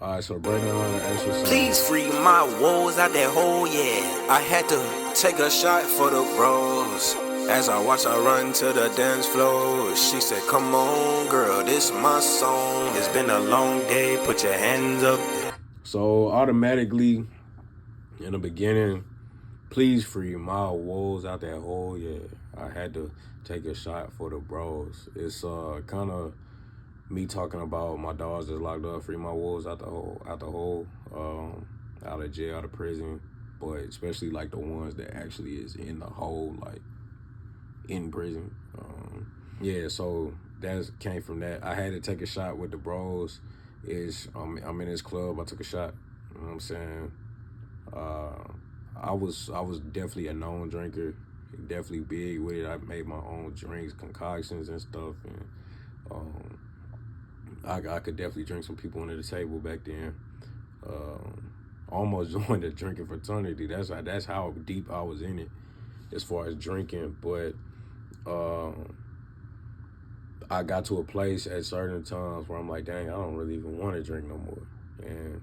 All right, so break down the actual song. Please free my woes out that hole, yeah. I had to take a shot for the bros. As I watch her run to the dance floor, she said, come on, girl, this my song. It's been a long day, put your hands up. So automatically, in the beginning, please free my woes out that hole, yeah. I had to take a shot for the bros. It's kind of me talking about my dogs that's locked up, free my wolves out the hole, out of jail, out of prison, but especially like the ones that actually is in the hole, like in prison. Yeah, so that came from that. I had to take a shot with the bros. I'm in this club. I took a shot. You know what I'm saying? I was definitely a known drinker, definitely big with it. I made my own drinks, concoctions and stuff, and I could definitely drink some people under the table back then. Almost joined a drinking fraternity. That's how deep I was in it as far as drinking. But I got to a place at certain times where I'm like, dang, I don't really even want to drink no more. And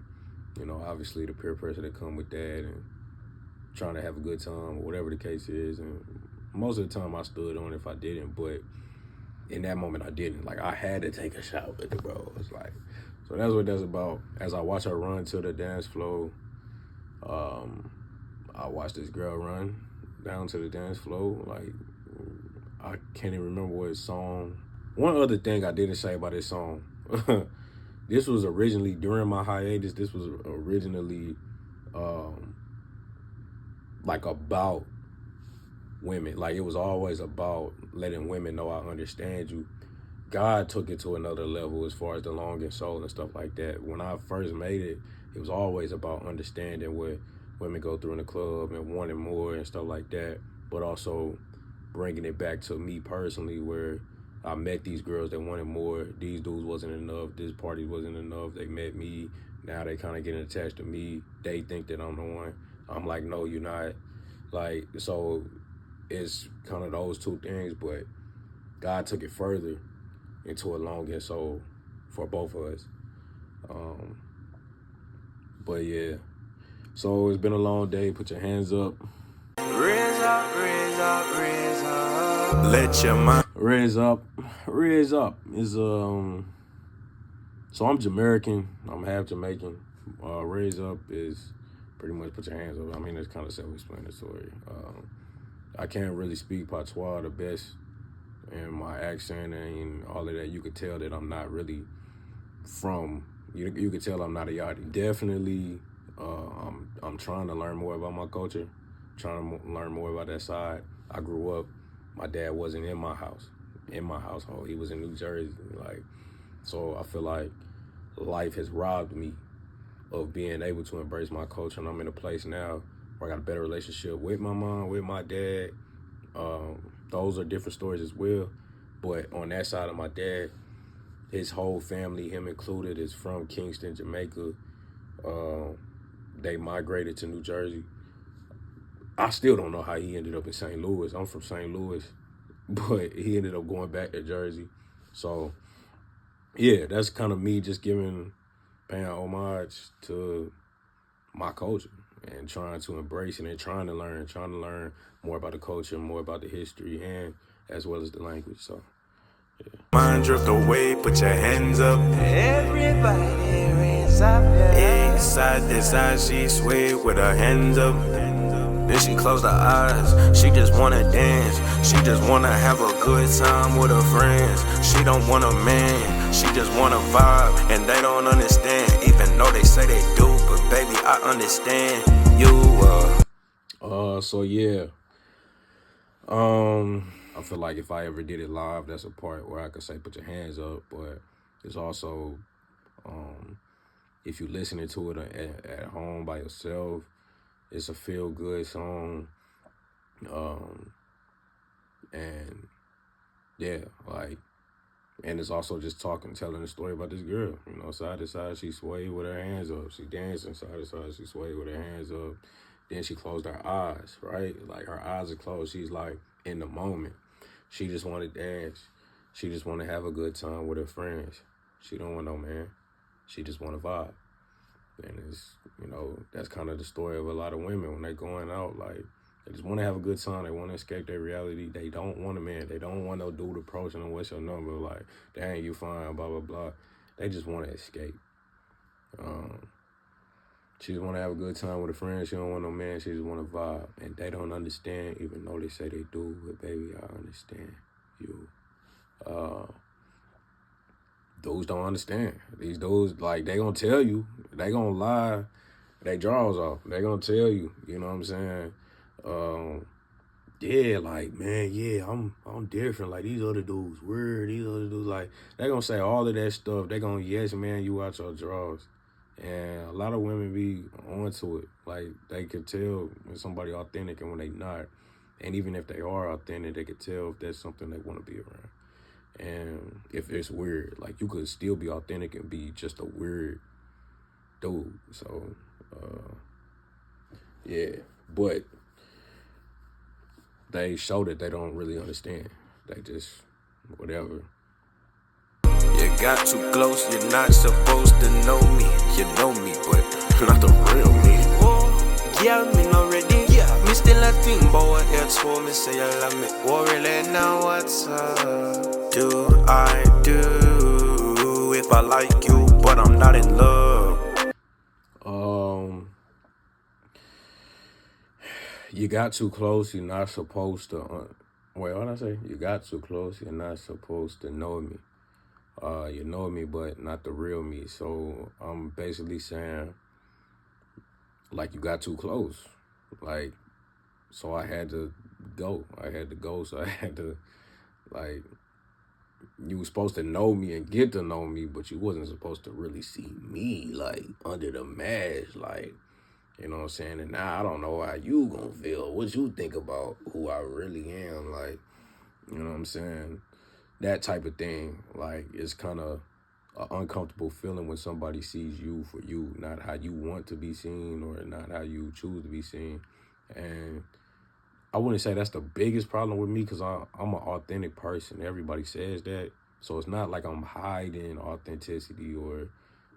obviously the peer pressure that come with that, and trying to have a good time or whatever the case is. And most of the time I stood on if I didn't, but in that moment I didn't. Like, I had to take a shot with the bros. Like, so that's what that's about. As I watch her run to the dance floor, I watched this girl run down to the dance floor. Like, I can't even remember what song. One other thing I didn't say about this song. This was originally, during my hiatus, this was originally like about women. Like, it was always about letting women know I understand you. God took it to another level as far as the longing soul and stuff like that. When I first made it, it was always about understanding what women go through in the club and wanting more and stuff like that, but also bringing it back to me personally, where I met these girls that wanted more. These dudes wasn't enough. This party wasn't enough. They met me. Now they kind of getting attached to me. They think that I'm the one. I'm like, no, you're not. Like, so it's kind of those two things, but God took it further into a longing soul for both of us. But yeah, so it's been a long day. Put your hands up. Raise up, raise up, raise up. Let your mind. Raise up, raise up is so I'm Jamaican. I'm half Jamaican. Raise up is pretty much put your hands up. I mean, it's kind of self-explanatory. I can't really speak patois the best, and my accent and all of that, you could tell that I'm not really from. You could tell I'm not a Yachty. Definitely, I'm trying to learn more about my culture, trying to learn more about that side. I grew up. My dad wasn't in my household. He was in New Jersey. Like, so I feel like life has robbed me of being able to embrace my culture, and I'm in a place now where I got a better relationship with my mom, with my dad. Those are different stories as well. But on that side of my dad, his whole family, him included, is from Kingston, Jamaica. They migrated to New Jersey. I still don't know how he ended up in St. Louis. I'm from St. Louis, but he ended up going back to Jersey. So, yeah, that's kind of me just paying homage to my culture and trying to embrace it and trying to learn more about the culture, more about the history, and as well as the language. So, yeah. Mind drift away, put your hands up. Everybody raise up. Yeah, side to side, she swayed with her hands up. Then she closed her eyes, she just wanna dance. She just wanna have a good time with her friends. She don't want a man, she just wanna vibe. And they don't understand, even though they say they do. But baby, I understand you. So yeah. I feel like if I ever did it live, that's a part where I could say put your hands up. But it's also, if you're listening to it at home by yourself, it's a feel-good song. And yeah, like, and it's also just telling the story about this girl. Side to side, she swayed with her hands up. She dancing side to side, she swayed with her hands up. Then she closed her eyes, right? Like, her eyes are closed. She's like in the moment. She just want to dance. She just want to have a good time with her friends. She don't want no man. She just want to vibe. And it's, you know, that's kind of the story of a lot of women when they're going out. Like, they just want to have a good time. They want to escape their reality. They don't want a man. They don't want no dude approaching them. What's your number? Like, dang, you fine, blah, blah, blah. They just want to escape. She just want to have a good time with a friend. She don't want no man. She just want to vibe. And they don't understand, even though they say they do. But, baby, I understand you. Dudes don't understand. These dudes, like, they gonna tell you. They gonna lie they draws off. They gonna tell you. You know what I'm saying? Yeah, like, man, yeah, I'm different. Like, these other dudes weird. These other dudes, like, they gonna say all of that stuff. They gonna, yes, man, you out your drawers. And a lot of women be onto it. Like, they can tell when somebody authentic and when they not. And even if they are authentic, they can tell if that's something they want to be around. And if it's weird, like, you could still be authentic and be just a weird dude. So, yeah. But they show that they don't really understand. They just, whatever. You got too close, you're not supposed to know me. You know me, but not the real me. Oh, yeah, me not ready. Yeah, me still a think about what you told me. Say you love me. What really now, what's up? Do I do if I like you, but I'm not in love? You got too close, you're not supposed to. Wait, what did I say? You got too close, you're not supposed to know me. You know me, but not the real me. So I'm basically saying, like, you got too close. Like, so I had to go. So I had to, like, you were supposed to know me and get to know me, but you wasn't supposed to really see me, like, under the mask, like, you know what I'm saying? And now I don't know how you gonna feel. What you think about who I really am, like, you know what I'm saying? That type of thing, like, it's kind of an uncomfortable feeling when somebody sees you for you, not how you want to be seen or not how you choose to be seen. And I wouldn't say that's the biggest problem with me because I'm an authentic person. Everybody says that. So it's not like I'm hiding authenticity or,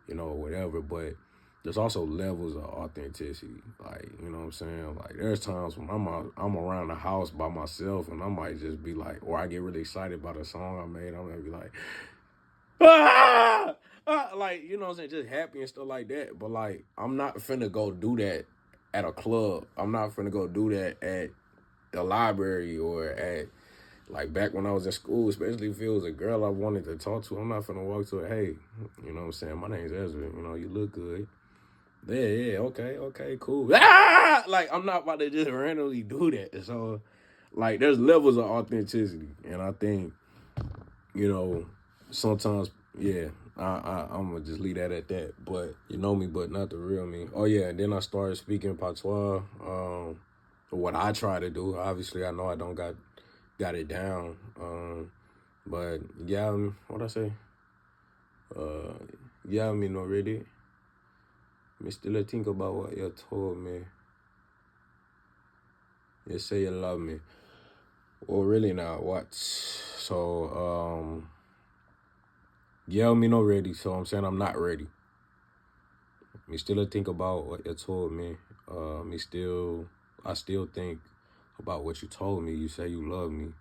you know, whatever. But there's also levels of authenticity. Like, you know what I'm saying? Like, there's times when I'm around the house by myself and I might just be like, or I get really excited about a song I made. I'm going to be like, ah! Like, you know what I'm saying? Just happy and stuff like that. But, like, I'm not finna go do that at a club. I'm not finna go do that at the library or at, like, back when I was in school, especially if it was a girl I wanted to talk to. I'm not finna walk to her, hey, you know what I'm saying? My name's Ezra. You know, you look good. Yeah, okay, cool. Ah! Like, I'm not about to just randomly do that. So, like, there's levels of authenticity. And I think, you know, sometimes, yeah, I'm going to just leave that at that. But you know me, but not the real me. Oh, yeah, and then I started speaking patois. What I try to do. Obviously, I know I don't got it down. But, yeah, what I say? Yeah, me not ready. Me still think about what you told me. You say you love me. Well, really now, what? So, yeah, me not ready. So I'm saying I'm not ready. Me still think about what you told me. I still think about what you told me. You say you love me.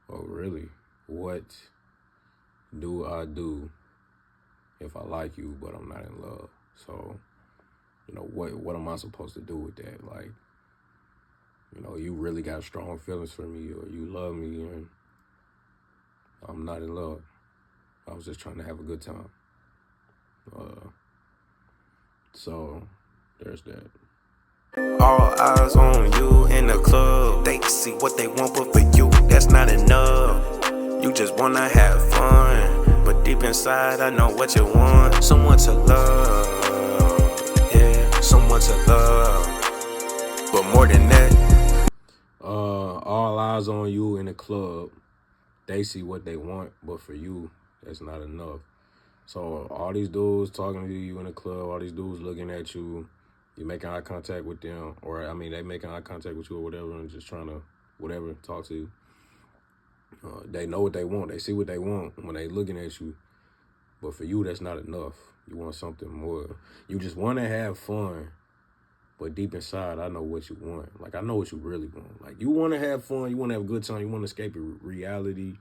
Oh, really? What do I do if I like you, but I'm not in love? So, you know, what am I supposed to do with that? Like, you know, you really got strong feelings for me or you love me and I'm not in love. I was just trying to have a good time. So, there's that. All eyes on you in the club. They see what they want, but for you, that's not enough. You just wanna have fun, but deep inside, I know what you want. Someone to love, yeah, someone to love. But more than that, all eyes on you in the club. They see what they want, but for you, that's not enough. So all these dudes talking to you in the club, all these dudes looking at you, you making eye contact with them, or I mean, they making eye contact with you or whatever, and just trying to whatever talk to you. They know what they want. They see what they want when they looking at you, but for you, that's not enough. You want something more. You just want to have fun, but deep inside, I know what you want. Like, I know what you really want. Like, you want to have fun. You want to have a good time. You want to escape your reality.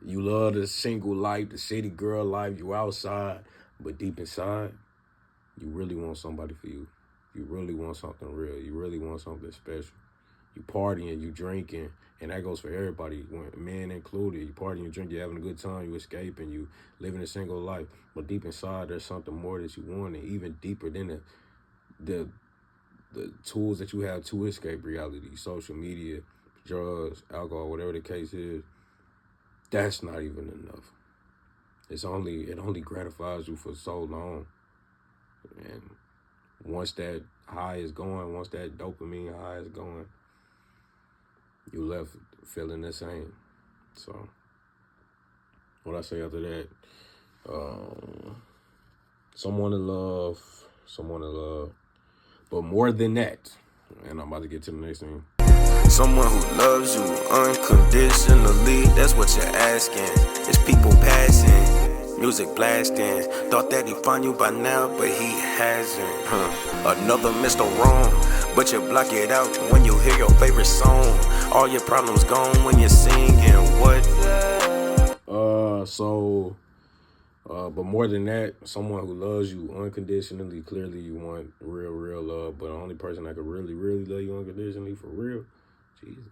You love the single life, the city girl life. You outside, but deep inside, you really want somebody for you. You really want something real. You really want something special. You partying, you drinking, and that goes for everybody, men included. You partying, you drinking, you having a good time, you escaping, you living a single life. But deep inside, there's something more that you want, and even deeper than the tools that you have to escape reality, social media, drugs, alcohol, whatever the case is. That's not even enough. It only gratifies you for so long, and once that high is going, once that dopamine high is going, you left feeling the same. So, what I say after that, someone to love, but more than that, and I'm about to get to the next thing. Someone who loves you unconditionally, that's what you're asking. It's people passing, music blasting. Thought that he'd find you by now, but he hasn't. Another Mr. Wrong, but you block it out when you hear your favorite song. All your problems gone when you're singing. What? But more than that, someone who loves you unconditionally. Clearly, you want real love, but the only person that could really love you unconditionally for real, Jesus.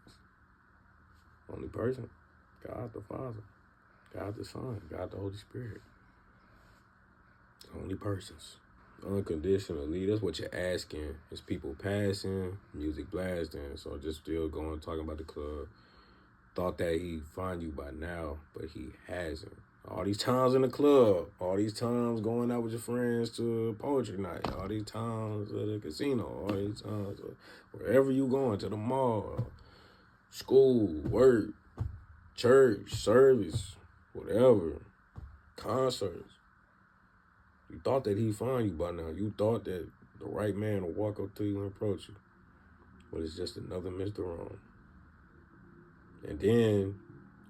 Only person, God the Father, God the Son, God the Holy Spirit. Only persons. Unconditionally, that's what you're asking. It's people passing, music blasting, so just still going, talking about the club. Thought that he'd find you by now, but he hasn't. All these times in the club, all these times going out with your friends to poetry night, all these times at the casino, all these times wherever you going, to the mall, school, work, church, service, whatever, concerts. You thought that he'd find you by now. You thought that the right man would walk up to you and approach you. But it's just another Mr. Wrong. And then,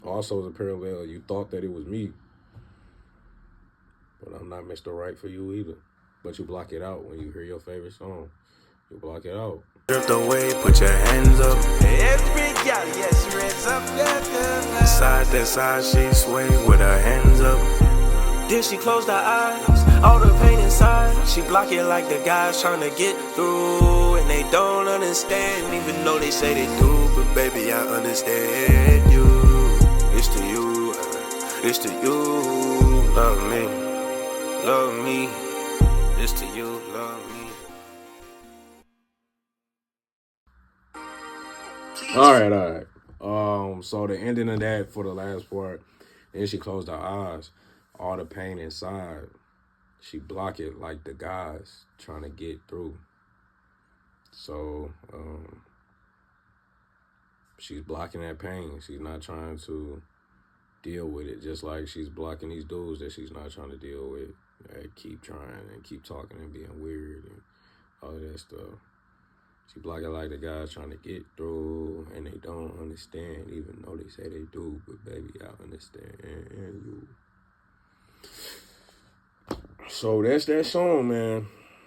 also as a parallel, you thought that it was me. But I'm not Mr. Right for you either. But you block it out when you hear your favorite song. You block it out. Drift away, put your hands up. Every gal, yes, raise up, yeah. Side to side, she sway with her hands up. Then she closed her eyes, all the pain inside. She block it like the guys trying to get through. And they don't understand, even though they say they do. But baby, I understand you. It's to you, it's to you. Love me, love me. It's to you, love me. All right. So the ending of that for the last part, then she closed her eyes. All the pain inside, she block it like the guys trying to get through. So she's blocking that pain. She's not trying to deal with it, just like she's blocking these dudes that she's not trying to deal with. They keep trying and keep talking and being weird and all of that stuff. She block it like the guys trying to get through, and they don't understand, even though they say they do. But baby, I understand you. So that's that song, man.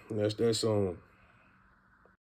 That's that song.